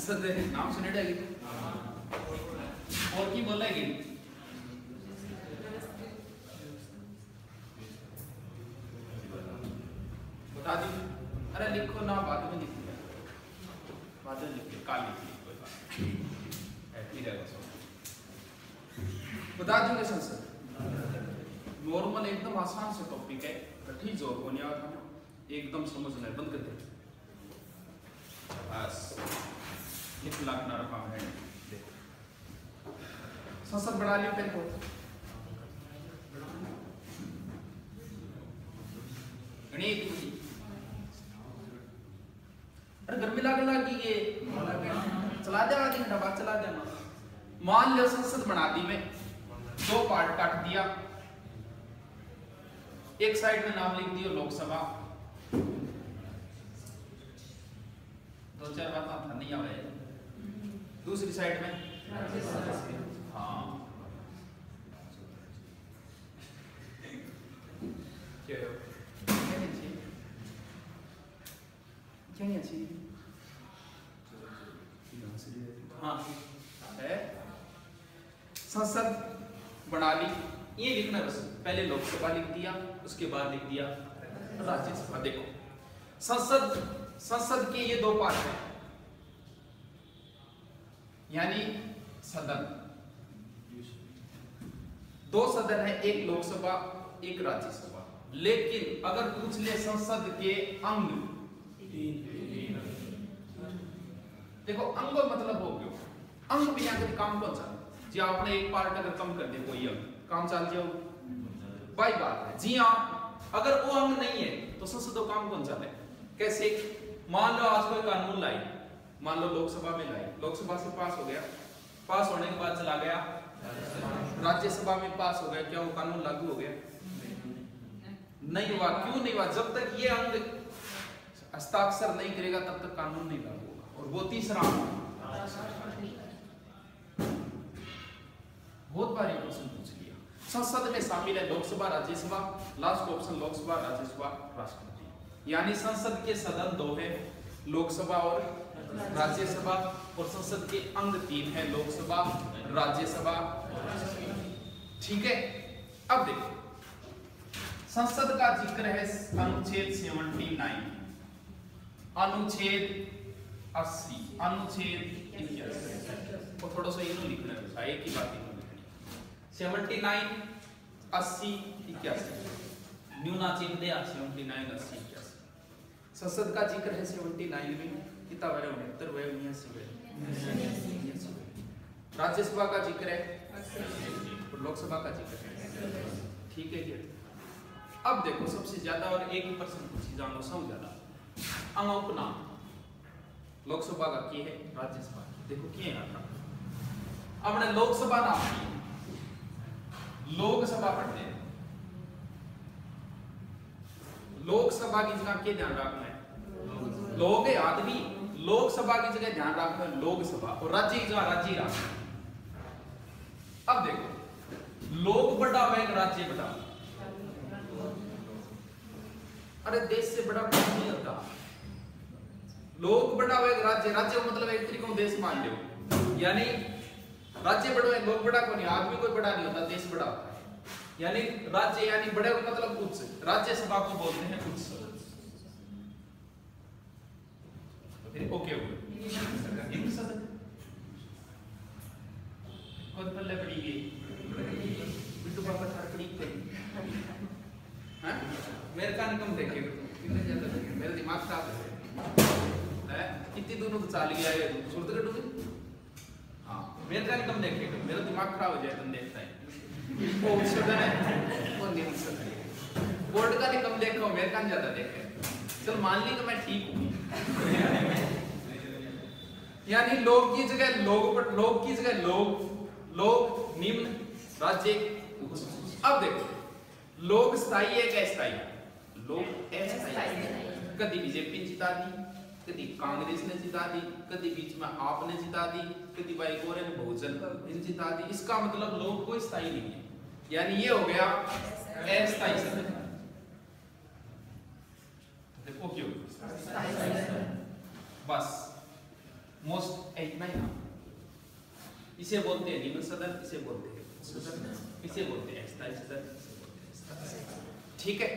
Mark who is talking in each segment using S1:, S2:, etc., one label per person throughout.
S1: संसद नाम सुने डाली और की बोलेगी बता दी। अरे लिखो ना, बाद में लिख दिया, बाद में लिख के काल लिख ली, कोई बात नहीं रहेगा सब। बता दूंगे संसद नॉर्मल एकदम आसान से टॉपिक है, कठिन जोर को नहीं आता, एकदम समझना है, बंद कर दे बस। लिख लागना रखा है, देखो संसद बढ़ा लियो पेन को, गणित अरे गर्मी लागने लगी ये चला दे, आधी घंटा बाद चला देना। मान लो संसद बना दी मैं, दो पार्ट काट दिया, एक साइड में नाम लिख दियो लोकसभा, दो चार बात था नहीं आवे, दूसरी साइड में हाँ हाँ है संसद बना ली, ये लिखना बस, पहले लोकसभा लिख दिया, उसके बाद लिख दिया राज्यसभा। देखो संसद के ये दो पार्ट हैं, यानी सदन, दो सदन है, एक लोकसभा एक राज्यसभा। लेकिन अगर पूछ ले संसद के अंग, देखो अंग मतलब हो गयो, अंग बिना कभी काम कौन सा जी, आपने एक पार्ट अगर कम कर दे कोई अंग, काम चल जाओ बाई बात है जी हाँ। अगर वो अंग नहीं है तो संसद का काम कौन चले, कैसे? मान लो आज कोई कानून लाई, मान लो लोकसभा में लाई, लोकसभा से पास हो गया, पास होने के बाद चला गया राज्यसभा में, पास हो गया, क्या वो कानून लागू हो गया? नहीं हुआ। क्यों नहीं हुआ? जब तक ये अंग हस्ताक्षर नहीं करेगा तब तक कानून नहीं लागू होगा। और वो तीसरा बहुत बार ये क्वेश्चन पूछ लिया, संसद में शामिल है लोकसभा राज्यसभा, लास्ट ऑप्शन लोकसभा राज्यसभा राष्ट्रपति, यानी संसद के सदन दो है, लोकसभा और राज्यसभा, और संसद के अंग तीन है, लोकसभा राज्यसभा। ठीक है, अब देखो संसद का जिक्र है अनुच्छेद 79, अनुच्छेद 80, अनुच्छेद 81, और थोड़ा सा ये लिखना है, एक ही बात 79, 80, 81, न्यूनाचिन दे 79, 80, 81। संसद का जिक्र है 79 में, किताब है 69 व 79। राज्यसभा का जिक्र है और लोकसभा का जिक्र है। ठीक है जी। अब देखो सबसे ज्यादा और एक ही प्रश्न पूछी जानो सब ज्यादा अंगों का नाम, लोकसभा का की है, राज्यसभा की, देखो किए आता हमने लोकसभा नाम की, लोकसभा पढ़ते हैं, लोकसभा की जगह क्या ध्यान रखना है? लोग है आदमी, लोकसभा की जगह ध्यान रखना है लोकसभा, और राज्य की जगह राज्य रखना। अब देखो लोक बड़ा व राज्य बड़ा, अरे देश से बड़ा कुछ नहीं होता, लोक बड़ा व राज्य, राज्य का मतलब एक तरीके देश मान लो, यानी राज्य बड़ा है, लोक बड़ा को नहीं, आदमी कोई बड़ा नहीं होता, देश बड़ा होता है। यानी राज्य यानी बड़े मतलब उच्च, राज्यसभा को बोलते हैं उच्च सदन। ओके सदन कौन पल्ले पड़ी गई बिट्टू पापा थार पड़ी करी, हाँ मेरे का निकम देखे कितने ज्यादा देखे, मेरा दिमाग साफ है, कितनी दूर तो चाल गया है सुरत कटूंगी। हाँ मेरे का निकम देखे, मेरा दिमाग खराब हो जाए तुम देखता है, वो सदन है वो निम्न सदन है, बोर्ड का निकम देखो, मेरे का ज्यादा देखे, चल मान ली तो मैं ठीक हूँ। यानी लोक की जगह लोक, लोक की जगह लोक, लोक निम्न, राज्य। अब देखो लोक स्थायी है क्या स्थायी? लोक अस्थायी, कभी बीजेपी जिता दी, कभी कांग्रेस ने जिता दी, कभी बीच में आपने जिता दी, कभी भाई गोरे ने बहुजन जिता दी। इसका मतलब लोक कोई स्थायी नहीं है, यानी ये हो गया अस्थायी सदन। देखो क्यों बस मोस्ट इसे बोलते हैं निम्न सदन, इसे बोलते हैं सदन, इसे बोलते हैं स्थायी सदन। ठीक है,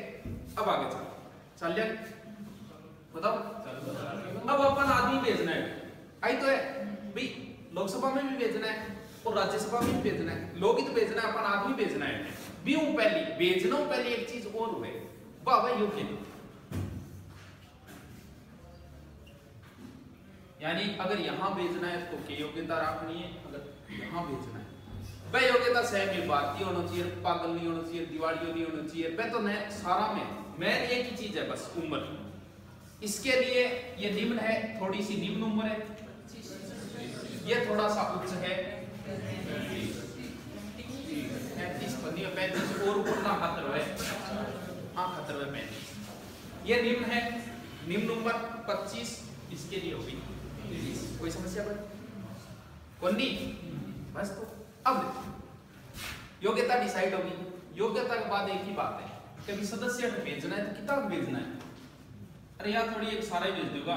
S1: अब आगे चलो, चल जाए बताओ। अब अपन आदमी भेजना है, आई तो है भाई, लोकसभा में भी भेजना है और राज्यसभा में भी भेजना है, लोग ही तो भेजना है, अपन आदमी भेजना है। भी हूं पहली भेजना हूं, पहले एक चीज और हुए बाबा योग्य, यानी अगर यहां भेजना है तो क्या योग्यता रखनी है, अगर यहां भेजना है वह योग्यता सहज में भारतीय होना चाहिए, पागल नहीं होना चाहिए, दिवालियों नहीं होना चाहिए, वह तो मैं सारा में मैं एक ही चीज है बस उम्र। इसके लिए ये निम्न है, थोड़ी सी निम्न उम्र है, ये थोड़ा सा उच्च है 35 और ऊपर ना खतर है, हाँ खतर है 35। ये निम्न है, निम्न उम्र 25, इसके लिए होगी 30। कोई समस्या कौन नहीं बस। तो अब योग्यता डिसाइड होगी, योग्यता के बाद एक ही बात है, कभी सदस्य भेजना है तो किताब भेजना है। अरे यार थोड़ी एक सारा ही भेज दूंगा,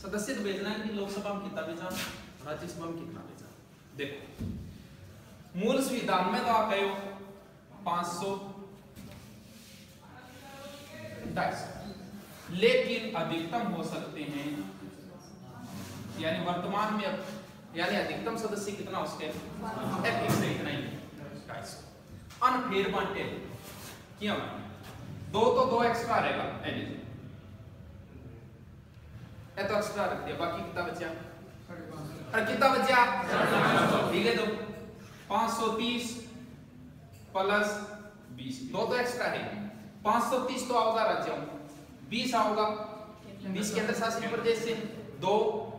S1: सदस्य तो भेजना है कि लोकसभा में कितना भेजा, राज्यसभा में कितना भेजा। देखो मूल संविधान में तो आप कहो 522, लेकिन अधिकतम हो सकते हैं, यानी वर्तमान में यानी अधिकतम सदस्य कितना उसके फिक्स है इतना ही 250। अनफेयर बांटे क्यों, दो तो दो एक्स्ट्रा रहेगा, तो एक्स्ट्रा रख दिया, बाकी कितना बचा, और कितना बचा ठीक है, तो 530 प्लस 20, दो तो एक्स्ट्रा है, 530 तो आओगा राज्यों, 20 आओगा 20 के अंदर शासित प्रदेश से, 2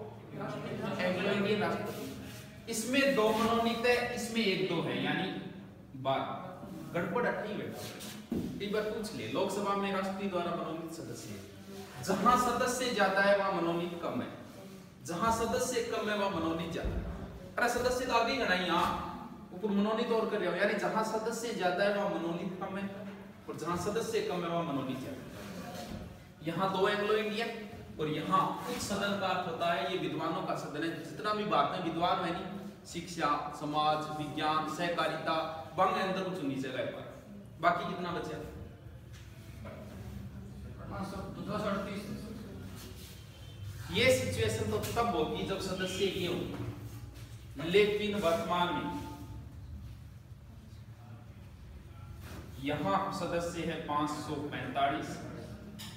S1: एंग्लो इंडियन राष्ट्रपति, इसमें 2 मनोनीत है, इसमें 1-2 है, यानी 12। गड़बड़ अट्ठी बेटा, एक बार पूछ ले, लोकसभा में राष्ट्रपति द्वारा मनोनीत सदस्य, जहां सदस्य ज्यादा है वहां मनोनीत कम है, जहां सदस्य कम है वहां मनोनीत ज्यादा है। अरे सदस्य तो आगे गणाई, यहाँ ऊपर मनोनीत और कर रहे हो, यानी जहां सदस्य ज्यादा है वहां मनोनीत कम है, और जहां सदस्य कम है वहां मनोनीत ज्यादा है। यहाँ 2 एंग्लो इंडियन और यहाँ उच्च सदन का अर्थ होता है ये विद्वानों का सदन है, जितना भी बात है विद्वान है नहीं, शिक्षा, समाज, विज्ञान, सहकारिता, बंग अंदर कुछ नहीं जगह पर। बाकी कितना बचा, 238। ये सिचुएशन तो तब होगी जब सदस्य ये होंगे, लेकिन वर्तमान में यहां सदस्य है 545,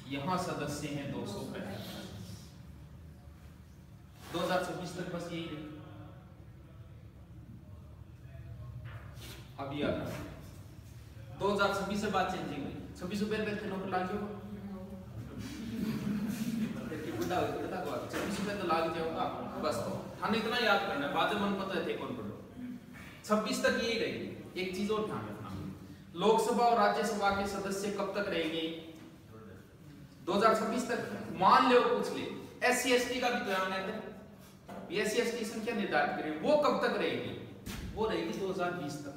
S1: यहां सदस्य हैं 245। 2026 तक बस यही है। अभी 2026 से बात चेंजिंग हुई, 26 रुपए पे नौकर लाग जाओगा, 26 रुपए तो लाग जाओगा बस। तो थाने इतना याद करना है, बाद में मन पता है कौन पढ़ो। 26 तक यही रहेगी। एक चीज और ध्यान रखना, लोकसभा और राज्यसभा के सदस्य कब तक रहेंगे, 2026 तक। मान लो पूछ ले SC ST का भी तो ध्यान है, SC ST संख्या निर्धारित करें, वो कब तक रहेगी, वो रहेगी 2020 तक।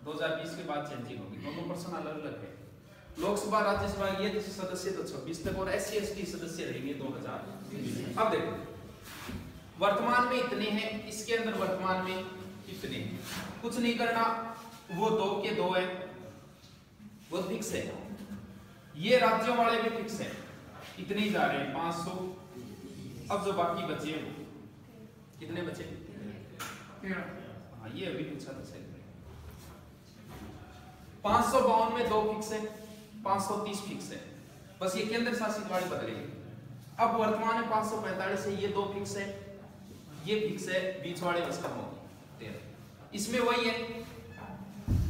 S1: 2020 के बाद चेंजिंग होगी, दोनों पर्सन अलग अलग है। लोकसभा राज्यसभा ये सदस्य तो 26 तक और SC ST सदस्य रहेंगे 2020। अब देखो वर्तमान में इतने हैं, इसके अंदर वर्तमान में कितने हैं, कुछ नहीं करना, वो 2 के 2 है, वो फिक्स है। ये राज्यों वाले भी फिक्स है, इतने ही जा रहे हैं 500। अब जो बाकी बचे कितने बचे, हाँ ये अभी पूछा था सही। 552 में 2 फिक्स है, 530 फिक्स है, बस ये केंद्र शासित वाले बदलेंगे। अब वर्तमान में 545 है, ये 2 फिक्स है, ये फिक्स है, बीच वाले बस कम होगी 13। इसमें वही है,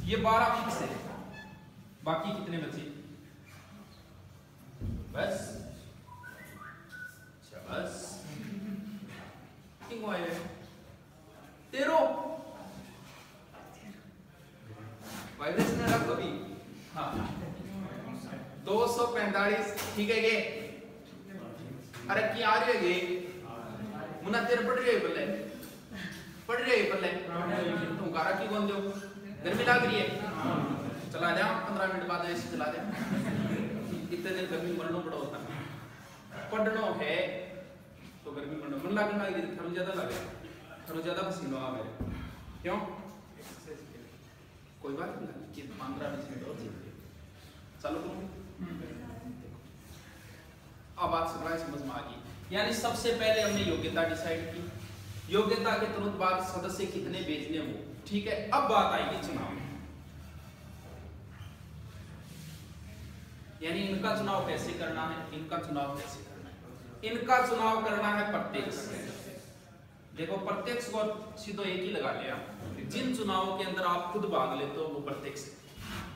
S1: ये 12 फिक्स है, बाकी कितने बचे बस बस 13 वाइब्रेशन रख दो भी। हाँ 245 ठीक है। ये अरे क्या आ रही है ये मुन्ना तेरे पढ़ रही है बल्ले, पढ़ रही है बल्ले, तुम गारा की कौन दो, गर्मी लग रही है, चला जा 15 मिनट बाद ऐसे चला जा। इतने दिन गर्मी मरना पड़ा होता है, पढ़ना है तो तो गर्मी मन लगे ना थानू ज्यादा लगे थानू ज्यादा पसीना आ गए क्यों कोई बात नहीं कि 15-20 मिनट और चाहिए चलो तुम अब बात समझ में आ गई। यानी सबसे पहले हमने योग्यता डिसाइड की, योग्यता के तुरंत बाद सदस्य कितने भेजने वो, ठीक है। अब बात आएगी चुनाव, यानी इनका चुनाव कैसे करना है, इनका चुनाव कैसे करना है। इनका चुनाव करना है प्रत्यक्ष। देखो प्रत्यक्ष को सीधो एक ही लगा लिया, जिन चुनावों के अंदर आप खुद भाग लेते हो वो प्रत्यक्ष,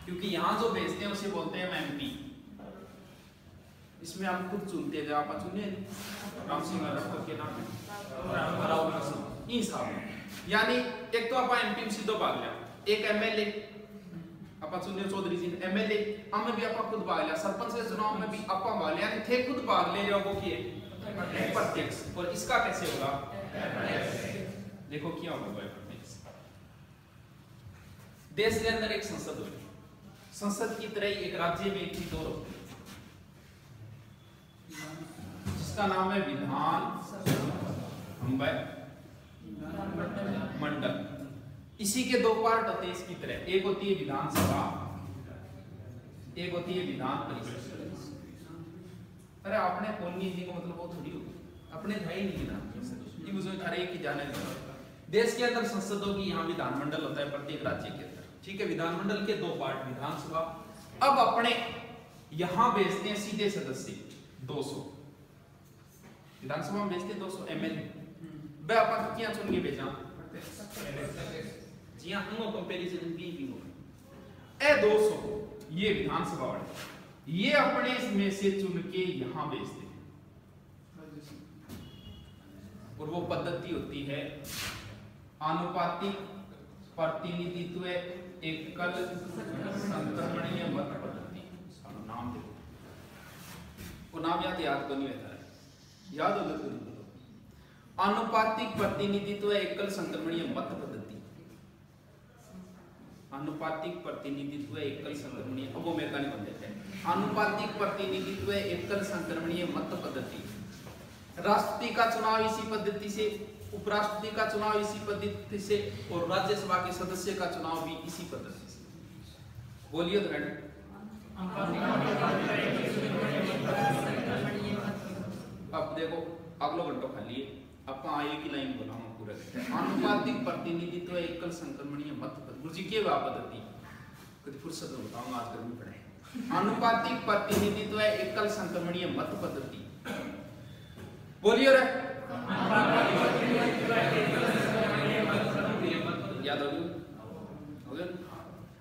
S1: क्योंकि यहाँ जो भेजते हैं उसे बोलते हैं एमपी। इसमें हम खुद चुनते हैं, आप चुने राम सिंह राठौर के नाम यानी एक तो आप एमपी सीधो भाग लिया, एक एमएलए आप चुने चौधरी जी एमएलए हम भी आप खुद भाग लिया, सरपंच के चुनाव में भी आप भाग लिया, थे खुद भाग ले रहे हो वो किए प्रत्यक्ष। और इसका कैसे होगा, देखो क्या होगा प्रत्यक्ष। देश के अंदर एक संसद होगी, संसद की तरह एक राज्य में एक चीज और होती है जिसका नाम है विधान मंडल। इसी के दो पार्ट होते हैं इसकी तरह, एक होती है विधानसभा, एक होती है विधान परिषद। अरे आपने बोलनी जी को मतलब वो थोड़ी होगी, अपने था ही नहीं विधान, ये मुझे हर एक की जाने देश के अंदर संसद होगी, यहाँ विधानमंडल होता है प्रत्येक राज्य के अंदर, ठीक है। विधानमंडल के दो पार्ट विधानसभा। अब अपने यहां भेजते हैं सीधे सदस्य 200, विधानसभा में भेजते 200 एमएलए। वह अपन क्या चुन के भेजा, जी हां, हम कंपैरिजन भी हो ए 200 ये विधानसभा वाले, ये अपने में से चुन के यहां भेजते हैं। और वो पद्धति होती है आनुपातिक प्रतिनिधित्व एकल संक्रमणीय मत पद्धति। नाम देखो, वो नाम याद तो नहीं रहता है, याद हो तो आनुपातिक प्रतिनिधित्व एकल संक्रमणीय मत पद्धति। आनुपातिक प्रतिनिधित्व एकल संक्रमणीय, अब वो मेरे का नहीं बन देते हैं। आनुपातिक प्रतिनिधित्व एकल संक्रमणीय मत पद्धति। राष्ट्रपति का चुनाव इसी पद्धति से, उपराष्ट्रपति का चुनाव इसी पद्धति से, और राज्यसभा के सदस्य का चुनाव भी इसी पद्धति से। बोलिए ध्यान। अब देखो अगला घंटों खाली है, आपका आए की लाइन बोला हम पूरा करते हैं। आनुपातिक प्रतिनिधित्व एकल संक्रमणीय मत पद्धति की पद्धति, कभी फुर्सत में बताऊंगा, आज करनी पड़े। आनुपातिक प्रतिनिधित्व एकल संक्रमणीय मत पद्धति, बोलिए रे याद हो गया।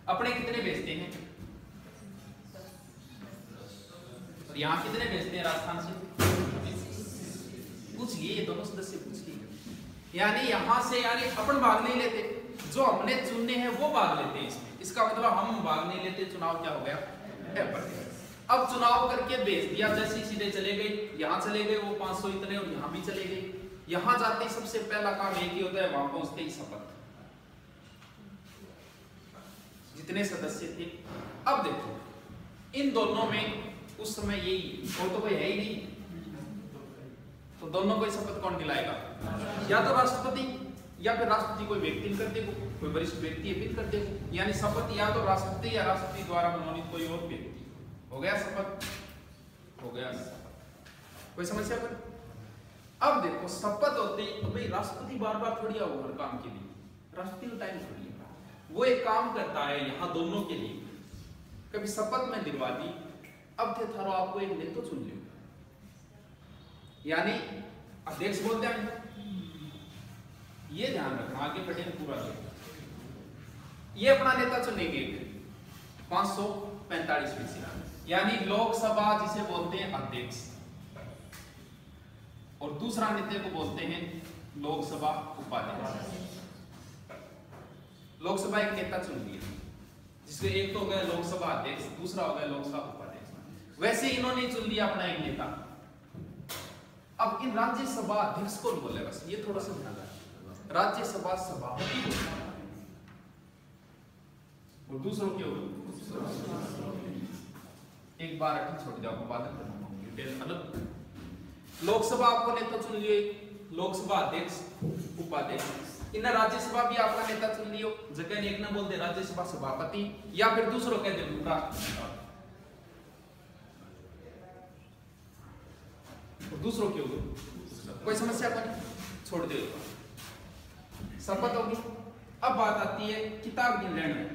S1: अपने कितने भेजते हैं, और यहाँ कितने भेजते हैं राजस्थान से, पूछ लिए ये दोनों सदस्य पूछ लिए। यानी यहाँ से यानी अपन भाग नहीं लेते, जो हमने चुनने हैं वो भाग लेते हैं इसमें। इसका मतलब हम भाग नहीं लेते, चुनाव क्या हो गया, अब चुनाव करके भेज दिया, जैसे सीधे चले गए, यहाँ चले गए वो 500 इतने, और यहाँ भी चले गए। यहाँ जाते सबसे पहला काम एक ही होता है, वहां पहुंचते ही शपथ, जितने सदस्य थे। अब देखो इन दोनों में उस समय यही, और तो कोई है ही नहीं, तो दोनों को शपथ कौन दिलाएगा, या तो राष्ट्रपति या फिर राष्ट्रपति कोई व्यक्ति कर देगा, कोई वरिष्ठ व्यक्ति फिर कर देगा। यानी शपथ या तो राष्ट्रपति या राष्ट्रपति द्वारा मनोनीत कोई और व्यक्ति। हो गया शपथ, हो गया शपथ, कोई समस्या कर। अब देखो शपथ होते ही भाई राष्ट्रपति बार बार थोड़ी आओ हर काम के लिए, राष्ट्रपति को टाइम थोड़ी है, वो एक काम करता है यहाँ दोनों के लिए। कभी शपथ में दिलवा दी, अब थे थारो आपको एक नेता तो चुन लियो, यानी अध्यक्ष बोलते हैं, ये ध्यान रखना आगे बढ़े पूरा। ये अपना नेता चुनेंगे 545 में से, यानी लोकसभा जिसे बोलते हैं अध्यक्ष, और दूसरा नेता को बोलते हैं लोकसभा उपाध्यक्ष। लोकसभा एक नेता चुन लिया, जिसके एक तो हो गया लोकसभा अध्यक्ष, दूसरा हो गया लोकसभा उपाध्यक्ष। वैसे इन्होंने चुन लिया अपना एक नेता। अब इन राज्यसभा अध्यक्ष कौन बोलेगा, ये थोड़ा सा ध्यान रखना। राज्यसभा सभापति और दूसरों के एक बार छोड़ जाओ, बाद में डिटेल अलग। लोकसभा आपको नेता चुन लिए, लोकसभा अध्यक्ष, उपाध्यक्ष। इन राज्यसभा भी आपका नेता चुन लियो, जगह एक ना बोल दे राज्यसभा सभापति, या फिर दूसरों कह दे दूसरों क्यों कोई समस्या नहीं, छोड़ दे। शपथ होगी। अब बात आती है किताब की लेने में,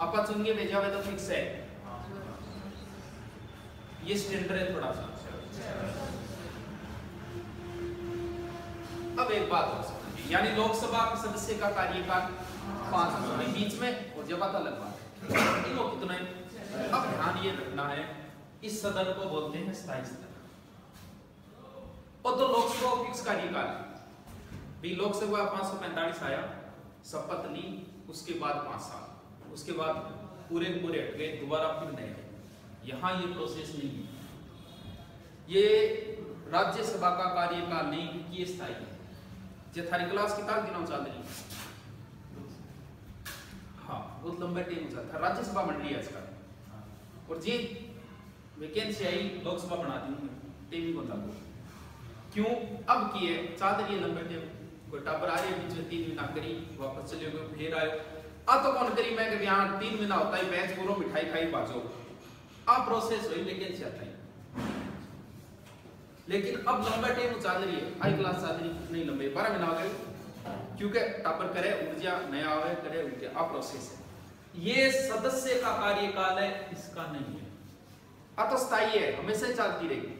S1: आप चुनगे भेजा हुआ तो फिक्स है, ये स्टैंडर्ड है थोड़ा सा। अब एक बात हो सकती है, यानी लोकसभा के सदस्य का कार्यकाल 5 वर्ष बीच में, और जब आता लग बात कितना है। अब ध्यान ये रखना है, इस सदन को बोलते हैं स्थायी सदन। और तो लोकसभा फिक्स कार्यकाल भी, लोकसभा 545 आया, शपथ ली, उसके बाद 5 साल, उसके बाद पूरे हट गए, दोबारा फिर नए। यहां ये प्रोसेस नहीं है, ये राज्यसभा का कार्यकाल नहीं, क्योंकि ये स्थायी है। जो थारी क्लास किताब गिनाओ चल रही, हाँ बहुत लंबा टाइम था, राज्यसभा बन रही है आजकल, और जी वैकेंसी आई लोकसभा बना दी टीवी को लागू। क्यों अब किए चाह रही है लंबे टाइम, कोई टाबर आ रही है बीच में 3 महीना करी, वापस चले गए, फिर आए, अब तो कौन करी, मैं यहाँ 3 महीना होता है बैच पूरा मिठाई खाई बाजो, अब प्रोसेस हुई वैकेंसी आता है। लेकिन अब लंबा टाइम चल रही है, हाई क्लास चल रही नहीं, लंबे 12 महीना हो गए, क्योंकि टापर करे ऊर्जा नया आवे करे उनके, अब प्रोसेस है। ये सदस्य का कार्यकाल है, इसका नहीं है, तो स्थायी है, हमेशा चलती रहेगी।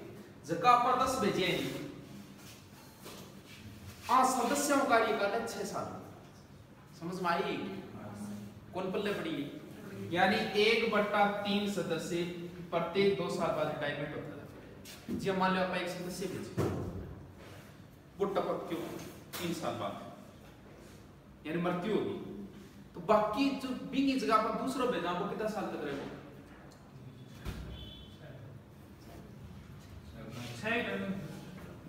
S1: जगह पर 10 भेजे सदस्यों का कार्यकाल है 6 साल। समझ में आई? कौन पल्ले पड़ी? यानी 1/3 सदस्य प्रत्येक 2 साल बाद रिटायरमेंट होता है। जी मान लो आप एक सदस्य भेजे, वो टपक क्यों 3 साल बाद यानी मृत्यु होगी, तो बाकी जो बी की जगह पर दूसरा भेजा वो कितना साल तक रहेगा?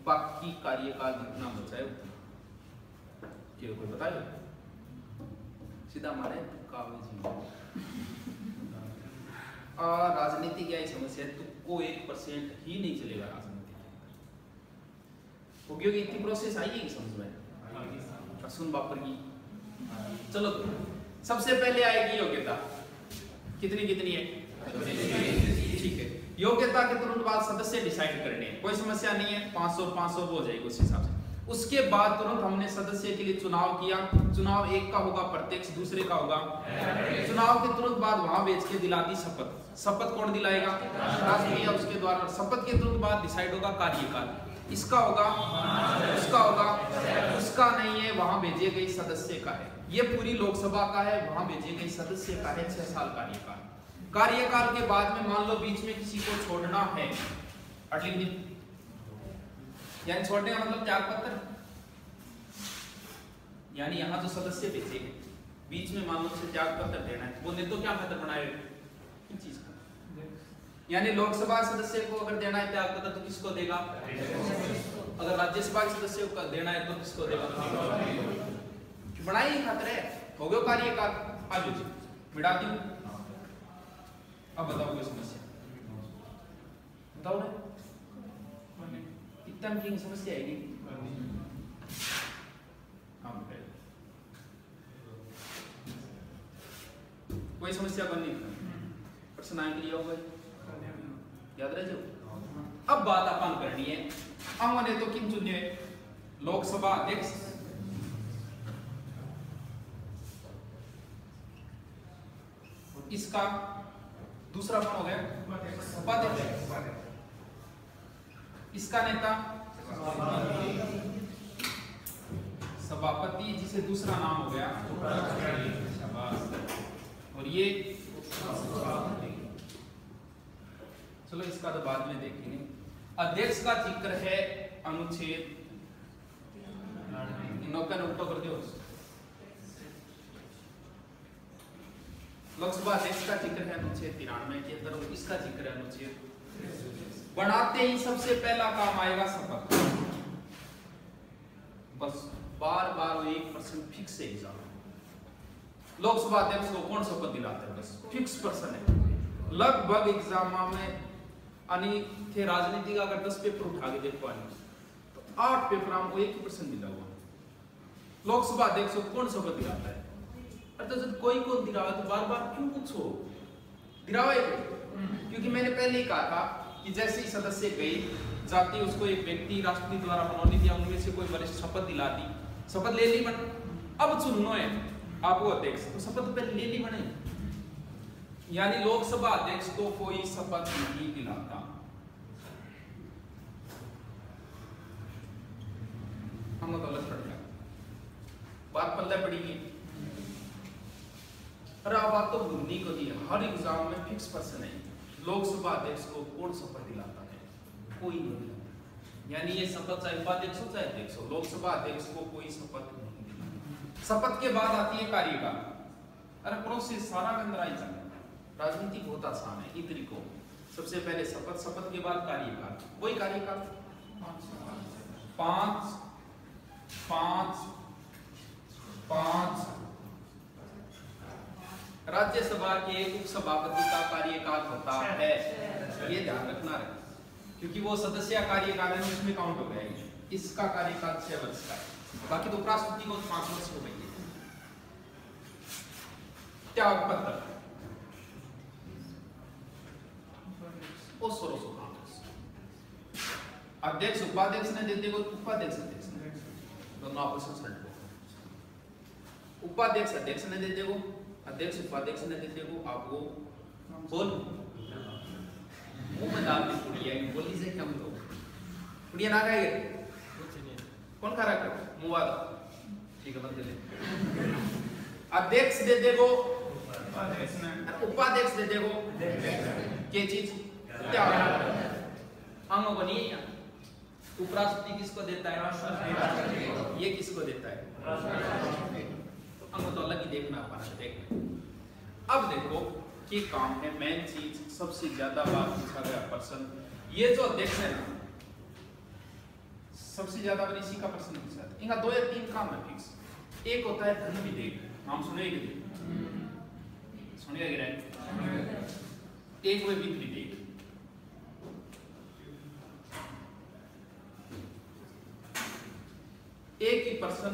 S1: बाकी कार्यकाल कितना बचा है क्या कोई बताए? सीधा मारे राजनीति क्या समस्या है, तुमको 1% ही नहीं चलेगा राजनीति, क्योंकि इतनी प्रोसेस आई है समझ में सुन बापर की। चलो सबसे पहले आएगी योग्यता, कितनी है? ठीक है, योग्यता के तुरंत बाद सदस्य डिसाइड करने हैं, कोई समस्या नहीं है, 500 हो जाएगी उस हिसाब से। उसके बाद तुरंत हमने सदस्य के लिए चुनाव किया, चुनाव एक का होगा प्रत्यक्ष, दूसरे का होगा। चुनाव के तुरंत बाद वहां बेच के दिला दी शपथ, शपथ कौन दिलाएगा? राष्ट्रीय, उसके द्वारा। शपथ के तुरंत बाद डिसाइड होगा कार्यकाल, इसका होगा, उसका होगा, उसका नहीं है, वहां भेजे गए सदस्य का है। ये पूरी लोकसभा का है, वहां भेजे गए सदस्य का है 6 साल कार्यकाल। कार्यकाल के बाद में मान लो बीच में किसी को छोड़ना है, यानी छोड़ने का मतलब त्याग पत्र, यानी यहाँ जो सदस्य भेजे बीच में मान लो से त्याग पत्र देना है, वो नहीं तो क्या पत्र बनाए किस चीज का, यानी लोकसभा सदस्य को अगर देना है त्याग पत्र तो किसको देगा? अगर राज्यसभा के सदस्य को देना है तो किसको देगा? बनाई खातर हो गया कार्यकाल, आज मिटा दी। अब बताओ कोई समस्या बताओ ना, इतना की समस्या आएगी? कोई समस्या बनी प्रश्न आए क्लियर हो गए, याद रह जाओ। अब बात अपन करनी है, हमने तो किन चुने? लोकसभा अध्यक्ष, इसका दूसरा कौन हो गया? उपाध्यक्ष। इसका नेता सभापति, जिसे दूसरा नाम हो गया और ये चलो इसका तो बाद में देखेंगे। अध्यक्ष का जिक्र है अनुच्छेद, नौकर उल्टो कर दो। लोकसभा अध्यक्ष का जिक्र है अनुच्छेद 93 के अंदर, इसका जिक्र है अनुच्छेद। बनाते ही सबसे पहला काम आएगा शपथ। बस बार 1% फिक्स एग्जाम, लोकसभा अध्यक्ष को कौन शपथ दिलाता है? बस फिक्स पर्सन है। लगभग एग्जाम में आणि थे राजनीति का अगर 10 पेपर उठा के देखो तो 8 पेपर हमको 1% मिला हुआ। लोकसभा अध्यक्ष को कौन शपथ दिलाता है? अरे तो जब कोई को दिलावा तो बार बार क्यों पूछो, दिलावा क्योंकि मैंने पहले ही कहा था कि जैसे ही सदस्य गए जाती उसको एक व्यक्ति राष्ट्रपति द्वारा मनोनीत या उनमें से कोई वरिष्ठ शपथ दिला दी, शपथ ले ली बन, अब चुनना है आपको अध्यक्ष तो शपथ पहले ले ली बने, यानी लोकसभा अध्यक्ष को कोई शपथ नहीं दिलाता। हम तो अलग पड़ गया, बात पल्ले पड़ेगी। अरे आप बात तो भूलनी को दी है, हर एग्जाम में फिक्स पर्सन है, लोकसभा अध्यक्ष को कौन शपथ दिलाता है? कोई नहीं दिलाता। यानी ये शपथ चाहे उपाध्यक्ष हो चाहे अध्यक्ष हो, लोकसभा अध्यक्ष को कोई शपथ नहीं दिलाता। शपथ के बाद आती है कार्यकाल। अरे प्रोसेस सारा अंदर आई जाए, राजनीति बहुत आसान है इतनी को। सबसे पहले शपथ, शपथ के बाद कार्यकाल। वही कार्यकाल 5 5 5। राज्यसभा के उपसभापति का कार्यकाल होता है, ये ध्यान रखना है, क्योंकि वो सदस्य कार्यकाल है उसमें काउंट हो गया। इसका कार्यकाल 6 वर्ष का है, बाकी तो उपराष्ट्रपति को 5 वर्ष हो गई। त्याग पत्र अध्यक्ष उपाध्यक्ष ने दे देगा, उपाध्यक्ष अध्यक्ष ने दोनों आपस में सल्ट को, उपाध्यक्ष अध्यक्ष ने दे देगा, अध्यक्ष उपाध्यक्ष ने दे देगा। आपको बोल मुंह में डाल दी पुड़िया, बोली से क्या मतलब पुड़िया ना खाएंगे, कौन खा रहा है मुंह वाला, ठीक है बंद ले। अध्यक्ष दे देगा, उपाध्यक्ष दे देगा, क्या चीज अंगों को नहीं है। उपराष्ट्रपति किसको देता है? ये किसको देता है? अंगों तो अलग ही देखना पाना देखना। अब देखो कि काम है मेन चीज, सबसे ज्यादा बात पूछा गया प्रश्न, ये जो अध्यक्ष है ना सबसे ज्यादा बार इसी का प्रश्न पूछा है। इनका 2 या 3 काम है फिक्स। एक होता है धन विधेयक, नाम सुनेंगे सुनिएगा एक वे विधि विधेयक, एक ही प्रश्न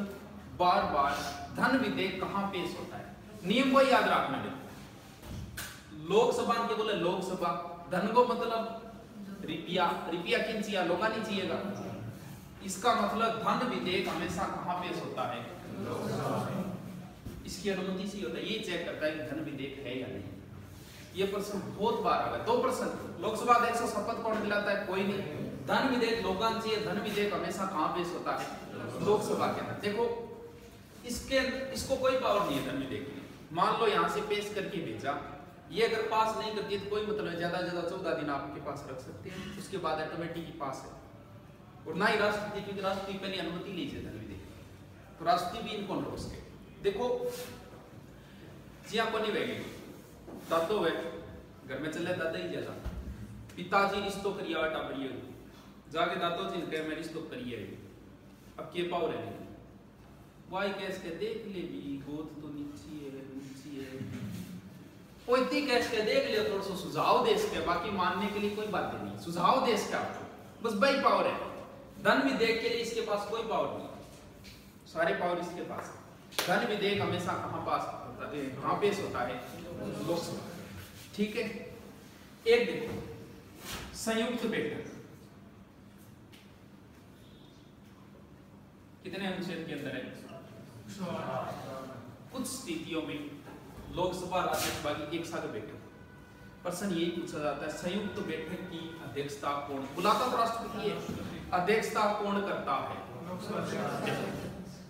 S1: बार बार धन विधेयक कहां पेश होता है, नियम को याद रखना है। लोकसभा के बोले लोकसभा, धन को मतलब रुपया, रुपया किन चाहिए लोग नहीं चाहिएगा, इसका मतलब धन विधेयक हमेशा कहां पेश होता है? इसकी अनुमति से होता है, ये चेक करता है कि धन विधेयक है या नहीं। ये प्रश्न बहुत बार आ गया। 2 प्रश्न, लोकसभा अध्यक्ष को शपथ कौन दिलाता है? कोई नहीं। धन विधेयक लोगों चाहिए, धन विधेयक हमेशा कहां पेश होता है? लोकसभा के अंदर। देखो इसको कोई पावर नहीं है धन विधेयक की। मान लो यहाँ से पेश करके भेजा, ये अगर पास नहीं करती तो कोई मतलब ज्यादा से ज्यादा 14 दिन आपके पास रख सकते हैं, उसके बाद ऑटोमेटिक पास है। और ना ही राष्ट्रपति, क्योंकि राष्ट्रपति पहले अनुमति लीजिए धन विधेयक, तो राष्ट्रपति भी इनको रोक के देखो जी आपको नहीं बहेगी दादो है घर में चले दादा ही जैसा पिताजी रिश्तो करिया बेटा बढ़िया जाके दादो जी कहे मैं रिश्तो करिए, अब के पावर है वाई कैस के देख ले भी गोद तो नीची है वो इतनी कैस के देख ले, थोड़ा सा सुझाव दे इसके, बाकी मानने के लिए कोई बात नहीं, सुझाव दे इसका आपको, बस वही पावर है। धन विधेयक के लिए इसके पास कोई पावर नहीं, सारे पावर इसके पास है। धन विधेयक हमेशा कहां पास होता है, कहां पेश होता है? लोकसभा। ठीक है, एक देखो संयुक्त बैठक कितने अनुच्छेद के अंदर है? कुछ स्थितियों में लोकसभा राज्यसभा की एक साथ बैठक, प्रश्न यही पूछा जाता है संयुक्त बैठक की अध्यक्षता कौन, बुलाता तो राष्ट्रपति है, अध्यक्षता कौन करता है?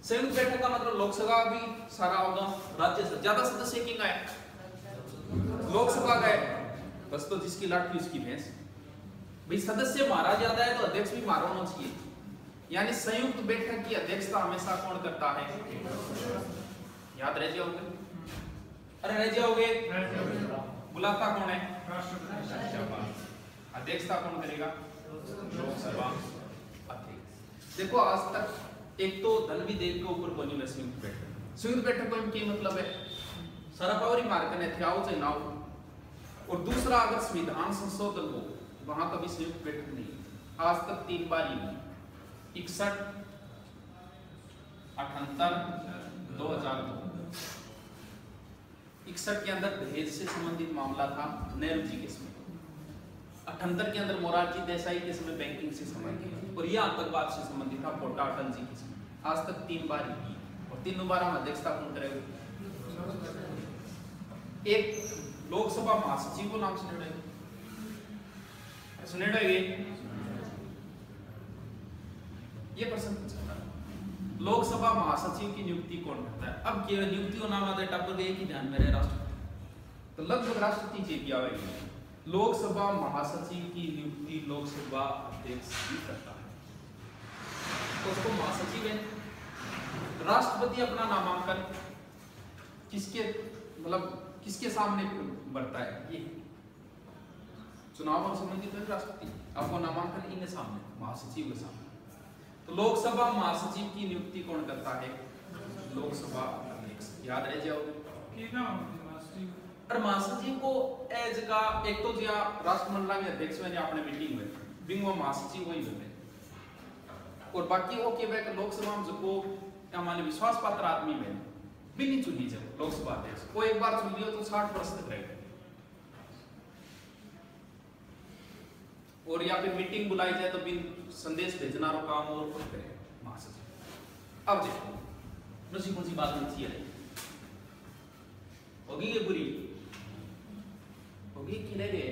S1: संयुक्त बैठक का मतलब लोकसभा भी सारा होगा, राज्यसभा ज्यादा सदस्य किंग है लोकसभा का है, बस तो जिसकी लाठी उसकी भैंस। भाई सदस्य मारा ज्यादा है तो अध्यक्ष भी मारा होना चाहिए, यानी संयुक्त बैठक की अध्यक्षता हमेशा कौन करता है? याद रह जाओगे? अरे रह जाओगे? बुलाता कौन है? अध्यक्षता कौन करेगा? लोकसभा अध्यक्ष। देखो आज तक एक तो धन विधेयक के ऊपर बनी हुई संयुक्त बैठक, संयुक्त बैठक को इनके मतलब है सारा पावर ही मार्कन है थे आओ चाहे ना हो, और दूसरा अगर संविधान संशोधन हो वहां कभी संयुक्त बैठक नहीं हुई। आज तक 3 बार ही हुई, 61, 78, 2002। 61 के अंदर दहेज से संबंधित मामला था नेहरू जी के समय, 78 के अंदर मोरारजी देसाई के समय बैंकिंग से संबंधित, और यह आतंकवाद से संबंधित था पोटा अटल जी के समय। आज तक 3 बार ही की, और 3 बार हम अध्यक्षता कौन करेगा? एक लोकसभा महासचिव को नाम सुने ये प्रश्न पूछा था, लोकसभा महासचिव की नियुक्ति कौन करता है? अब केवल नियुक्ति को नाम आते टप्पर एक ही ध्यान में रहे राष्ट्रपति, तो लगभग राष्ट्रपति जी की आवेगी। लोकसभा महासचिव की नियुक्ति लोकसभा अध्यक्ष ही करता है, तो उसको महासचिव है। राष्ट्रपति अपना नामांकन किसके सामने बढ़ता है? ये चुनाव से संबंधित है राष्ट्रपति, आपको नामांकन इनके सामने, महासचिव के सामने। तो लोकसभा महासचिव की नियुक्ति कौन करता है? लोकसभा अध्यक्ष। याद रह जाओ। और महासचिव को एज का एक तो जो राष्ट्रमंडल के अध्यक्ष में अपने मीटिंग में बिंग वो महासचिव वही होते, और बाकी वो के वह लोकसभा में जो हमारे विश्वास पात्र आदमी में भी नहीं चुनी जब लोकसभा अध्यक्ष वो एक बार चुन लियो तो 60 वर्ष तक रहेगा, और या फिर मीटिंग बुलाई जाए तो बिन संदेश भेजना रो काम और कुछ करे महासचिव। अब देखो नसी कौन सी बात नहीं है, होगी ये बुरी होगी कि नहीं?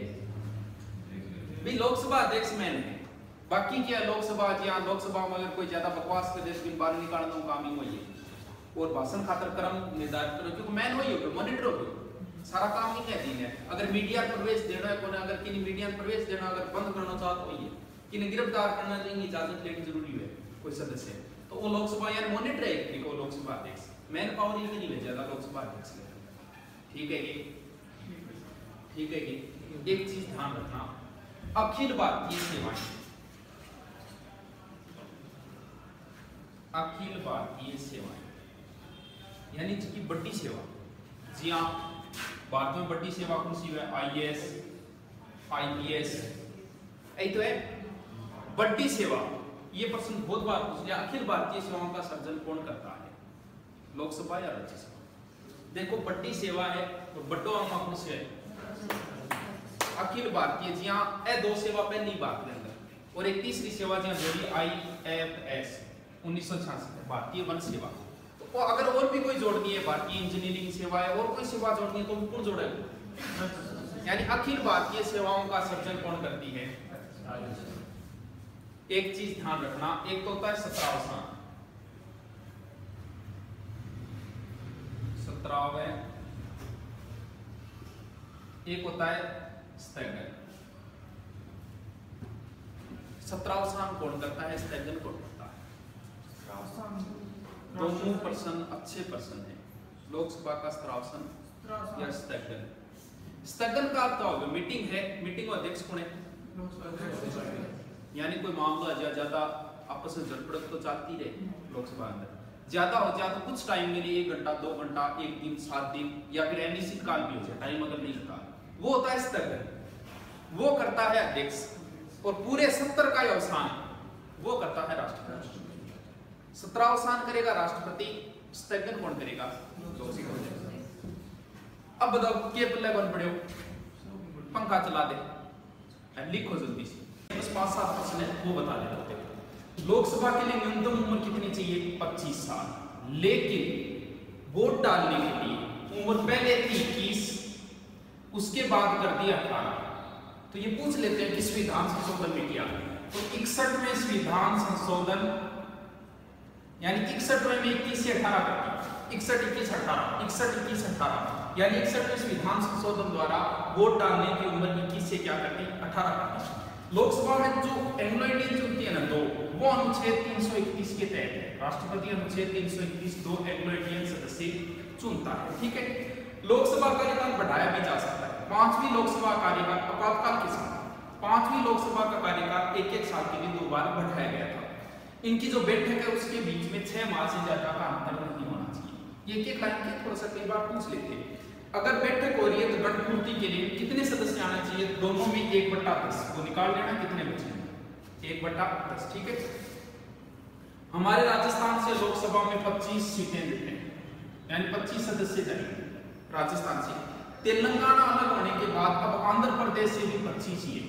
S1: भी लोकसभा अध्यक्ष मैन है, बाकी क्या लोकसभा लोकसभा में अगर कोई ज्यादा बकवास कर दे तो बाहर निकालना काम ही वही है, और भाषण खातर क्रम निर्धारित करो, क्योंकि मैन वही होगा, मॉनिटर होगा, सारा काम ही कहती है। अगर मीडिया प्रवेश देना है कोने, अगर किन्हीं मीडिया प्रवेश देना, अगर बंद करना चाहो तो वही है, किन्हीं गिरफ्तार करना चाहिए इजाजत लेनी जरूरी है कोई सदस्य, तो वो लोकसभा यानी मॉनिटर है कि वो लोकसभा अध्यक्ष मैन पावर ही नहीं है ज्यादा लोकसभा अध्यक्ष। ठीक है ये, ठीक है ये। एक चीज ध्यान रखना, अखिल भारतीय सेवाएं, अखिल भारतीय सेवाएं यानी जिसकी बड़ी सेवा, जी हाँ भारत में बड़ी सेवा कौन सी है? IAS, IPS, यही तो है बड़ी सेवा। ये प्रश्न बहुत बार पूछ लिया, अखिल भारतीय सेवाओं का सर्जन कौन करता है? लोकसभा या राज्यसभा? देखो बड़ी सेवा है तो बड़ो आमा कौन से है? अखिल भारतीय, जी हाँ ए 2 सेवा पहली बात के अंदर, और एक तीसरी सेवा जी जोड़ी IFS 1966 भारतीय वन सेवा। तो अगर और भी कोई जोड़नी है, भारतीय इंजीनियरिंग सेवा है, और कोई सेवा जोड़नी है तो कौन जोड़ेगा? यानी अखिल भारतीय सेवाओं का सर्जन कौन करती है? एक चीज ध्यान रखना, एक तो होता है सत्रावसान, 17वें, एक होता है स्थगन। सत्रावसान कौन करता है? स्थगन कौन करता है? दोनों पर्सन अच्छे पर्सन है, लोकसभा का सत्रावसान या स्थगन। स्थगन का अर्थ होगा मीटिंग है, मीटिंग का अध्यक्ष कौन है? यानी कोई मामला ज्यादा आपस में झड़पड़ तो चलती रहे लोकसभा अंदर, ज्यादा हो जाए तो कुछ टाइम के लिए 1 घंटा 2 घंटा 1 दिन 7 दिन या फिर अनिश्चित काल भी हो जाए, टाइम अगर नहीं होता वो होता है स्थगन, वो करता है अध्यक्ष, और पूरे 70 का अवसान वो करता है राष्ट्रपति। सत्रावसान करेगा राष्ट्रपति, स्थगन कौन करेगा? अब बताओ के पल्ले बन पड़े हो, पंखा चला दे, लिखो जल्दी से, बस 5-7 प्रश्न है वो बता देते हैं। लोकसभा के लिए न्यूनतम उम्र कितनी चाहिए? 25 साल, लेकिन वोट डालने के लिए उम्र पहले थी 21, उसके बाद कर दिया 18। तो ये पूछ लेते हैं किस विधान संशोधन में किया? तो 61वें संविधान संशोधन, यानी 61वें में 21 से 18 कर दिया, 61 21 18, 61 21 18, यानी 61वें संविधान संशोधन द्वारा वोट डालने की उम्र 21 से क्या कर दी? 18 कर दी। लोकसभा में जो एंग्लो इंडियन चुनती है ना 2, वो अनुच्छेद 331 के तहत है, राष्ट्रपति अनुच्छेद 331 2 एंग्लो इंडियन सदस्य चुनता है। ठीक है, लोकसभा कार्यकाल बढ़ाया भी जा सकता है। 5वीं लोकसभा कार्यकाल आपातकाल के साथ 5वीं लोकसभा का कार्यकाल 1-1 साल के लिए 2 बार बढ़ाया गया था। इनकी जो बैठक है उसके बीच में 6 माह से ज्यादा का अंतर नहीं होना चाहिए। ये एक लाइन के थोड़ा सा कई बार पूछ लेते हैं। अगर बैठक हो रही है तो गणपूर्ति के लिए कितने सदस्य आना चाहिए? दोनों में 1/10 वो निकाल लेना, कितने बचेंगे? 1/10, ठीक है। हमारे राजस्थान से लोकसभा में 25 सीटें देते हैं, यानी 25 सदस्य जाएंगे राजस्थान से। तेलंगाना अलग होने के बाद अब आंध्र प्रदेश से भी 25 ही है,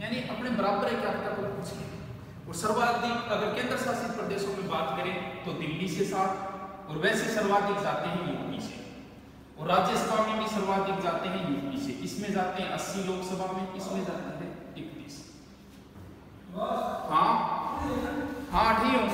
S1: यानी अपने बराबर है, क्या पता कोई पूछ ले। और सर्वाधिक अगर केंद्र शासित प्रदेशों में बात करें तो दिल्ली से 7, और वैसे सर्वाधिक जाते हैं यूपी से, और राज्यसभा में भी सर्वाधिक जाते हैं यूपी से। इसमें जाते हैं 80 लोकसभा में, इसमें जाता है 31। हाँ हाँ ठीक है।